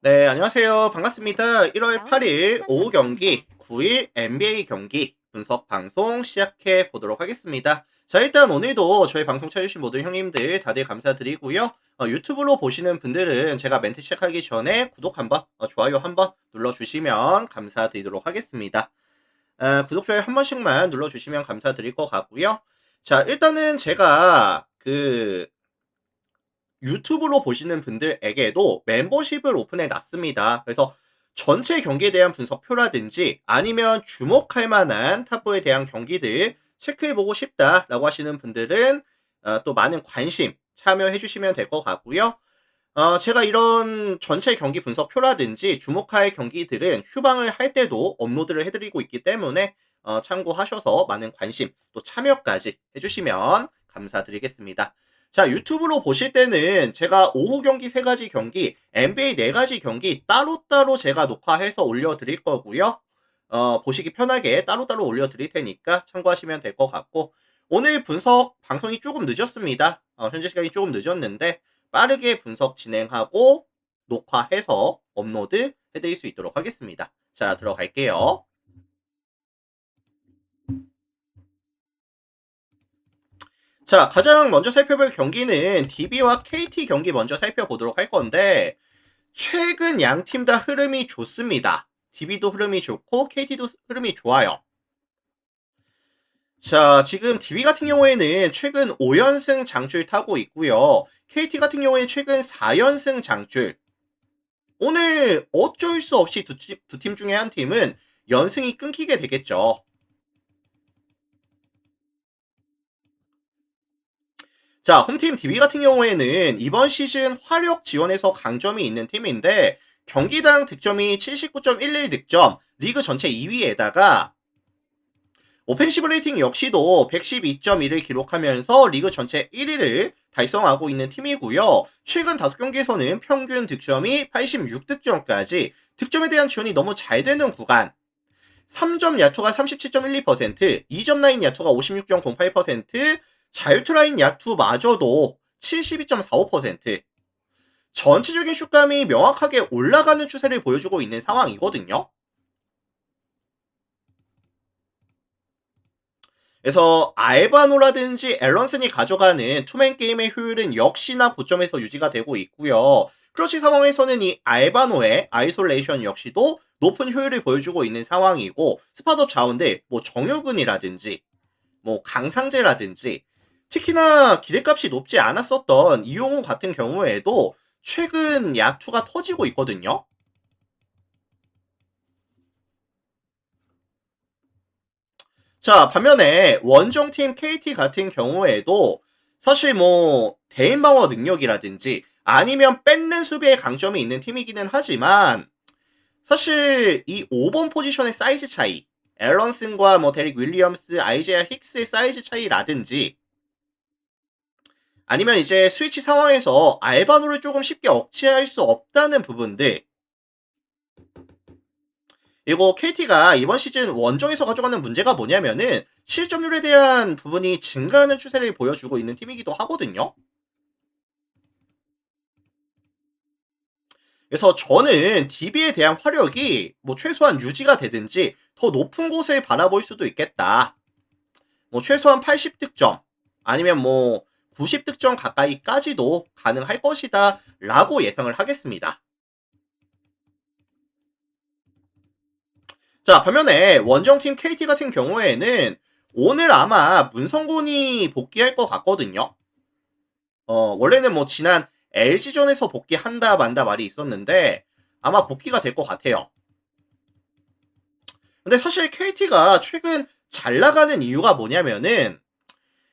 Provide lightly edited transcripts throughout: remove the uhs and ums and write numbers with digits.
네, 안녕하세요. 반갑습니다. 1월 나오면 8일 추천 오후 감사합니다. 경기, 9일 NBA 경기 분석 방송 시작해 보도록 하겠습니다. 자, 일단 오늘도 저희 방송 찾으신 모든 형님들 다들 감사드리고요. 유튜브로 보시는 분들은 제가 멘트 시작하기 전에 구독 한번, 좋아요 한번 눌러주시면 감사드리도록 하겠습니다. 구독, 좋아요 한 번씩만 눌러주시면 감사드릴 것 같고요. 자, 일단은 제가 유튜브로 보시는 분들에게도 멤버십을 오픈해 놨습니다. 그래서 전체 경기에 대한 분석표라든지 아니면 주목할 만한 탑4에 대한 경기들 체크해보고 싶다라고 하시는 분들은 또 많은 관심 참여해 주시면 될 것 같고요. 제가 이런 전체 경기 분석표라든지 주목할 경기들은 휴방을 할 때도 업로드를 해드리고 있기 때문에 참고하셔서 많은 관심 또 참여까지 해주시면 감사드리겠습니다. 자, 유튜브로 보실 때는 제가 오후 경기 3가지 경기, NBA 4가지 경기 따로따로 제가 녹화해서 올려드릴 거고요. 보시기 편하게 따로따로 올려드릴 테니까 참고하시면 될 것 같고, 오늘 분석 방송이 조금 늦었습니다. 현재 시간이 조금 늦었는데, 빠르게 분석 진행하고 녹화해서 업로드 해드릴 수 있도록 하겠습니다. 자, 들어갈게요. 자, 가장 먼저 살펴볼 경기는 DB와 KT 경기 먼저 살펴보도록 할 건데, 최근 양 팀 다 흐름이 좋습니다. DB도 흐름이 좋고 KT도 흐름이 좋아요. 자, 지금 DB 같은 경우에는 최근 5연승 장줄 타고 있고요. KT 같은 경우에 최근 4연승 장줄. 오늘 어쩔 수 없이 두 팀 중에 한 팀은 연승이 끊기게 되겠죠. 자, 홈팀 DB 같은 경우에는 이번 시즌 화력 지원에서 강점이 있는 팀인데 경기당 득점이 79.11 득점, 리그 전체 2위에다가 오펜시브 레이팅 역시도 112.1을 기록하면서 리그 전체 1위를 달성하고 있는 팀이고요. 최근 5경기에서는 평균 득점이 86득점까지 득점에 대한 지원이 너무 잘 되는 구간. 3점 야투가 37.12%, 2점 라인 야투가 56.08%, 자유투 라인 야투마저도 72.45%. 전체적인 슛감이 명확하게 올라가는 추세를 보여주고 있는 상황이거든요. 그래서 알바노라든지 앨런슨이 가져가는 투맨 게임의 효율은 역시나 고점에서 유지가 되고 있고요. 크러쉬 상황에서는 이 알바노의 아이솔레이션 역시도 높은 효율을 보여주고 있는 상황이고 스팟업 자원들 뭐 정효근이라든지 뭐 강상재라든지 특히나 기대값이 높지 않았었던 이용우 같은 경우에도 최근 야투가 터지고 있거든요. 자, 반면에 원정팀 KT 같은 경우에도 사실 뭐 대인 방어 능력이라든지 아니면 뺏는 수비에 강점이 있는 팀이기는 하지만 사실 이 5번 포지션의 사이즈 차이, 앨런슨과 뭐 데릭 윌리엄스, 아이제아 힉스의 사이즈 차이라든지 아니면 이제 스위치 상황에서 알바노를 조금 쉽게 억제할 수 없다는 부분들. 그리고 KT가 이번 시즌 원정에서 가져가는 문제가 뭐냐면은 실점률에 대한 부분이 증가하는 추세를 보여주고 있는 팀이기도 하거든요. 그래서 저는 DB에 대한 화력이 뭐 최소한 유지가 되든지 더 높은 곳을 바라볼 수도 있겠다. 뭐 최소한 80득점 아니면 뭐 90득점 가까이까지도 가능할 것이다 라고 예상을 하겠습니다. 자, 반면에 원정팀 KT 같은 경우에는 오늘 아마 문성곤이 복귀할 것 같거든요. 원래는 뭐 지난 LG전에서 복귀한다 만다 말이 있었는데 아마 복귀가 될 것 같아요. 근데 사실 KT가 최근 잘 나가는 이유가 뭐냐면은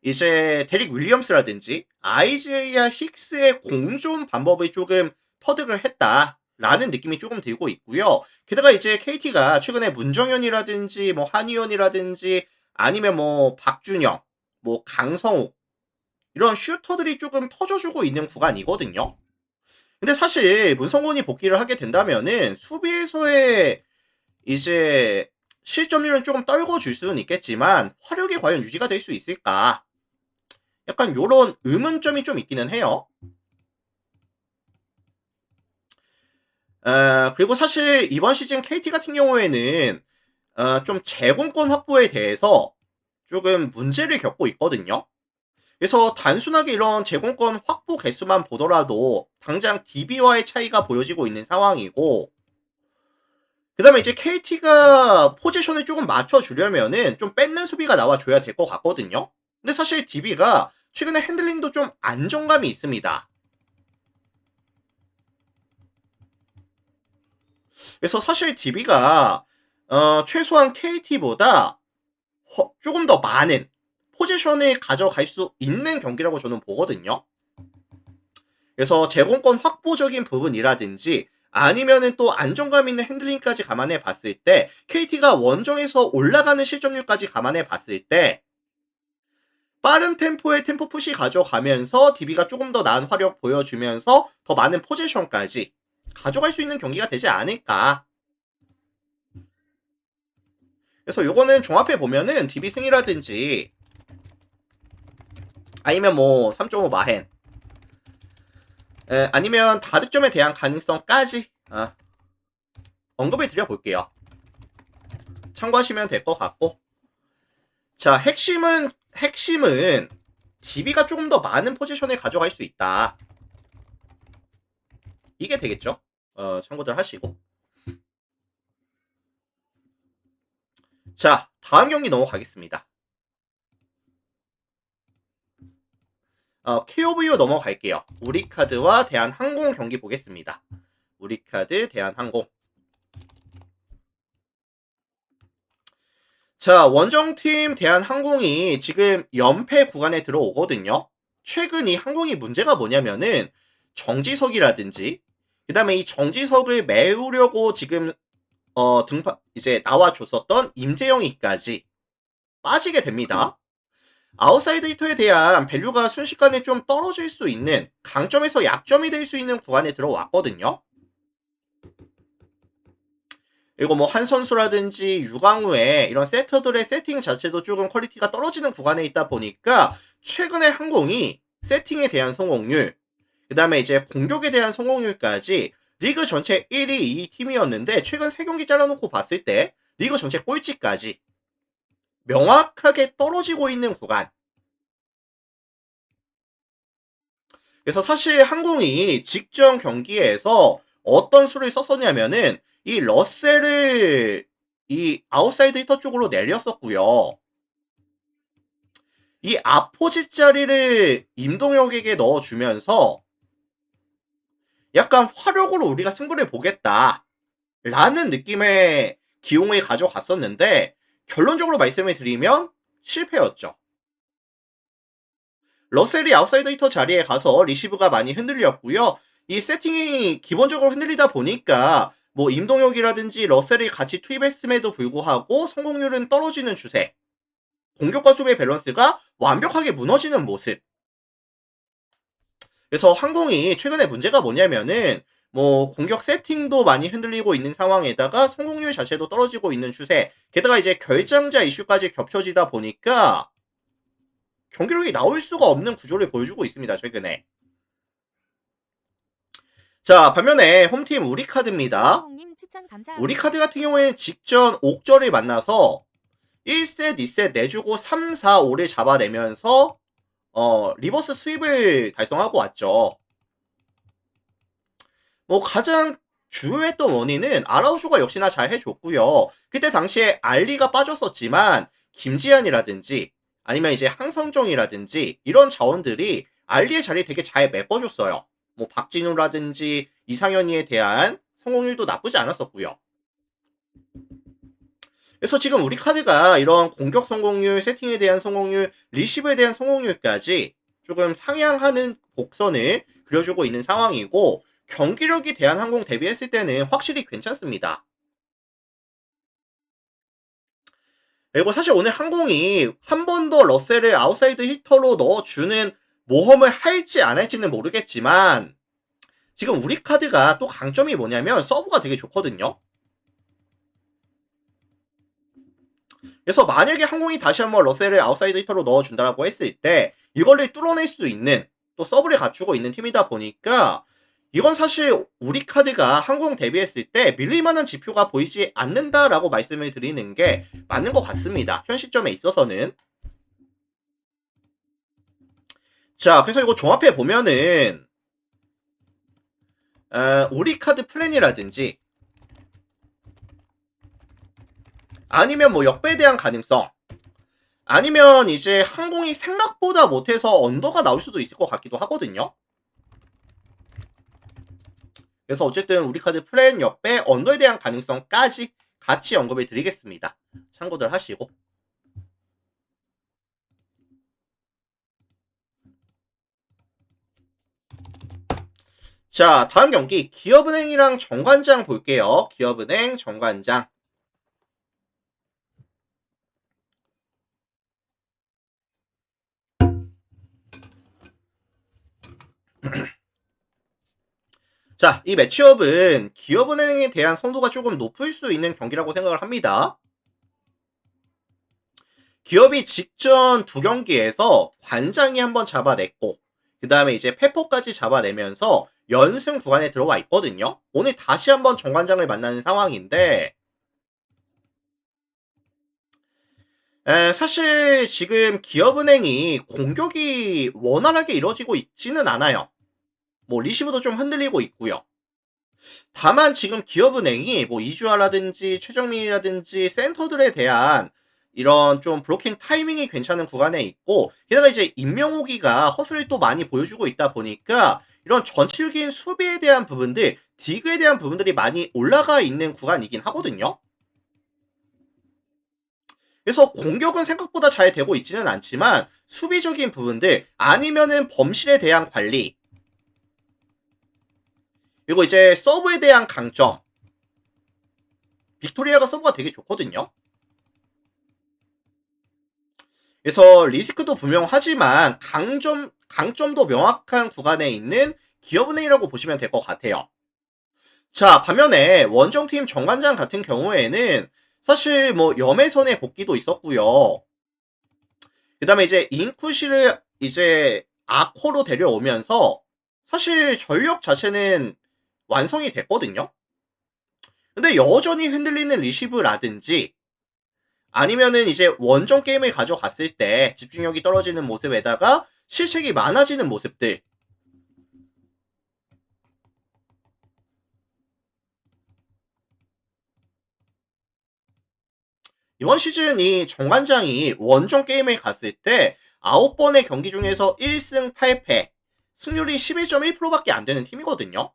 이제 데릭 윌리엄스라든지 아이제이아 힉스의 공존 방법을 조금 터득을 했다라는 느낌이 조금 들고 있고요. 게다가 이제 KT가 최근에 문정현이라든지 뭐 한희원이라든지 아니면 뭐 박준영, 뭐 강성욱 이런 슈터들이 조금 터져주고 있는 구간이거든요. 근데 사실 문성곤이 복귀를 하게 된다면은 수비에서의 이제 실점률은 조금 떨궈줄 수는 있겠지만 화력이 과연 유지가 될 수 있을까? 약간 요런 의문점이 좀 있기는 해요. 그리고 사실 이번 시즌 KT 같은 경우에는 좀 제공권 확보에 대해서 조금 문제를 겪고 있거든요. 그래서 단순하게 이런 제공권 확보 개수만 보더라도 당장 DB와의 차이가 보여지고 있는 상황이고, 그다음에 이제 KT가 포지션을 조금 맞춰주려면은 좀 뺏는 수비가 나와줘야 될 것 같거든요. 근데 사실 DB가 최근에 핸들링도 좀 안정감이 있습니다. 그래서 사실 DB가 최소한 KT보다 조금 더 많은 포지션을 가져갈 수 있는 경기라고 저는 보거든요. 그래서 제공권 확보적인 부분이라든지 아니면은 또 안정감 있는 핸들링까지 감안해 봤을 때 KT가 원정에서 올라가는 실점률까지 감안해 봤을 때 빠른 템포의 템포 푸시 가져가면서 DB가 조금 더 나은 화력 보여주면서 더 많은 포지션까지 가져갈 수 있는 경기가 되지 않을까. 그래서 요거는 종합해 보면은 DB 승이라든지 아니면 뭐 3.5 마헨, 아니면 다득점에 대한 가능성까지 언급을 드려볼게요. 참고하시면 될 것 같고, 자, 핵심은 DB가 조금 더 많은 포지션을 가져갈 수 있다. 이게 되겠죠? 참고들 하시고. 자, 다음 경기 넘어가겠습니다. KOVO 넘어갈게요. 우리카드와 대한항공 경기 보겠습니다. 우리카드, 대한항공. 자, 원정팀 대한항공이 지금 연패 구간에 들어오거든요. 최근 이 항공이 문제가 뭐냐면은 정지석이라든지, 그 다음에 이 정지석을 메우려고 지금 이제 나와줬었던 임재영이까지 빠지게 됩니다. 아웃사이드 히터에 대한 밸류가 순식간에 좀 떨어질 수 있는, 강점에서 약점이 될 수 있는 구간에 들어왔거든요. 그리고 뭐 한 선수라든지 유광우의 이런 세터들의 세팅 자체도 조금 퀄리티가 떨어지는 구간에 있다 보니까 최근에 항공이 세팅에 대한 성공률, 그 다음에 이제 공격에 대한 성공률까지 리그 전체 1위, 2위 팀이었는데 최근 3경기 잘라놓고 봤을 때 리그 전체 꼴찌까지 명확하게 떨어지고 있는 구간. 그래서 사실 항공이 직전 경기에서 어떤 수를 썼었냐면은 이 러셀을 이 아웃사이드 히터 쪽으로 내렸었고요. 이 아포지 자리를 임동혁에게 넣어주면서 약간 화력으로 우리가 승부를 보겠다 라는 느낌의 기용을 가져갔었는데 결론적으로 말씀을 드리면 실패였죠. 러셀이 아웃사이드 히터 자리에 가서 리시브가 많이 흔들렸고요. 이 세팅이 기본적으로 흔들리다 보니까 뭐 임동혁이라든지 러셀이 같이 투입했음에도 불구하고 성공률은 떨어지는 추세. 공격과 수비의 밸런스가 완벽하게 무너지는 모습. 그래서 항공이 최근에 문제가 뭐냐면은 뭐 공격 세팅도 많이 흔들리고 있는 상황에다가 성공률 자체도 떨어지고 있는 추세. 게다가 이제 결장자 이슈까지 겹쳐지다 보니까 경기력이 나올 수가 없는 구조를 보여주고 있습니다. 최근에. 자, 반면에 홈팀 우리카드입니다. 우리카드 같은 경우에는 직전 옥절을 만나서 1셋, 2셋 내주고 3, 4, 5를 잡아내면서 리버스 스윕을 달성하고 왔죠. 뭐 가장 주요했던 원인은 아라우조가 역시나 잘 해줬고요. 그때 당시에 알리가 빠졌었지만 김지한이라든지 아니면 이제 항성정이라든지 이런 자원들이 알리의 자리 되게 잘 메꿔줬어요. 뭐 박진우라든지 이상현이에 대한 성공률도 나쁘지 않았었고요. 그래서 지금 우리 카드가 이런 공격 성공률, 세팅에 대한 성공률, 리시브에 대한 성공률까지 조금 상향하는 곡선을 그려주고 있는 상황이고 경기력이 대한항공 대비했을 때는 확실히 괜찮습니다. 그리고 사실 오늘 항공이 한 번 더 러셀을 아웃사이드 히터로 넣어주는 모험을 할지 안 할지는 모르겠지만 지금 우리 카드가 또 강점이 뭐냐면 서브가 되게 좋거든요. 그래서 만약에 항공이 다시 한번 러셀을 아웃사이드 히터로 넣어준다라고 했을 때 이걸를 뚫어낼 수 있는 또 서브를 갖추고 있는 팀이다 보니까 이건 사실 우리카드가 항공 데뷔했을 때 밀릴만한 지표가 보이지 않는다라고 말씀을 드리는 게 맞는 것 같습니다. 현 시점에 있어서는. 자, 그래서 이거 종합해 보면은 우리카드 플랜이라든지 아니면 뭐 역배에 대한 가능성, 아니면 이제 항공이 생각보다 못해서 언더가 나올 수도 있을 것 같기도 하거든요. 그래서 어쨌든 우리카드 플랜 역배 언더에 대한 가능성까지 같이 언급을 드리겠습니다. 참고들 하시고. 자, 다음 경기 기업은행이랑 정관장 볼게요. 기업은행 정관장. 자, 이 매치업은 기업은행에 대한 선도가 조금 높을 수 있는 경기라고 생각을 합니다. 기업이 직전 두 경기에서 관장이 한번 잡아냈고, 그 다음에 이제 페퍼까지 잡아내면서 연승 구간에 들어와 있거든요. 오늘 다시 한번 정관장을 만나는 상황인데, 사실 지금 기업은행이 공격이 원활하게 이루어지고 있지는 않아요. 뭐 리시브도 좀 흔들리고 있고요. 다만 지금 기업은행이 뭐 이주아라든지 최정민이라든지 센터들에 대한 이런 좀 브로킹 타이밍이 괜찮은 구간에 있고, 게다가 이제 임명호기가 허슬을 또 많이 보여주고 있다 보니까 이런 전체적인 수비에 대한 부분들, 디그에 대한 부분들이 많이 올라가 있는 구간이긴 하거든요. 그래서 공격은 생각보다 잘 되고 있지는 않지만 수비적인 부분들 아니면은 범실에 대한 관리, 그리고 이제 서브에 대한 강점, 빅토리아가 서브가 되게 좋거든요. 그래서 리스크도 분명하지만 강점도 명확한 구간에 있는 기업은행이라고 보시면 될 것 같아요. 자, 반면에 원정팀 정관장 같은 경우에는 사실 뭐 염혜선의 복귀도 있었고요. 그 다음에 이제 인쿠시를 이제 아코로 데려오면서 사실 전력 자체는 완성이 됐거든요. 근데 여전히 흔들리는 리시브라든지 아니면은 이제 원정 게임을 가져갔을 때 집중력이 떨어지는 모습에다가 실책이 많아지는 모습들, 이번 시즌 이 정관장이 원정 게임에 갔을 때 9번의 경기 중에서 1승 8패, 승률이 11.1%밖에 안 되는 팀이거든요.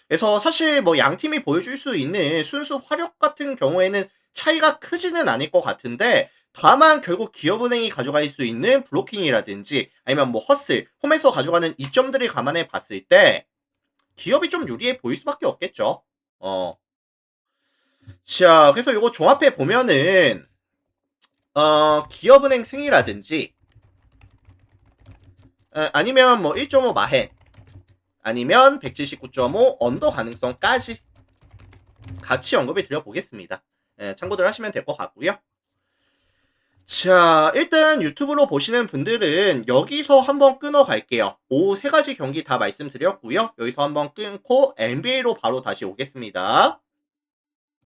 그래서 사실 뭐 양 팀이 보여줄 수 있는 순수 화력 같은 경우에는 차이가 크지는 않을 것 같은데, 다만 결국 기업은행이 가져갈 수 있는 블로킹이라든지 아니면 뭐 허슬, 홈에서 가져가는 이점들을 감안해 봤을 때 기업이 좀 유리해 보일 수밖에 없겠죠. 자, 그래서 이거 종합해 보면은 기업은행 승이라든지 아니면 뭐 1.5 마헨 아니면 179.5 언더 가능성까지 같이 언급을 드려보겠습니다. 참고들 하시면 될 것 같고요. 자, 일단 유튜브로 보시는 분들은 여기서 한번 끊어갈게요. 오후 3가지 경기 다 말씀드렸고요. 여기서 한번 끊고 NBA로 바로 다시 오겠습니다.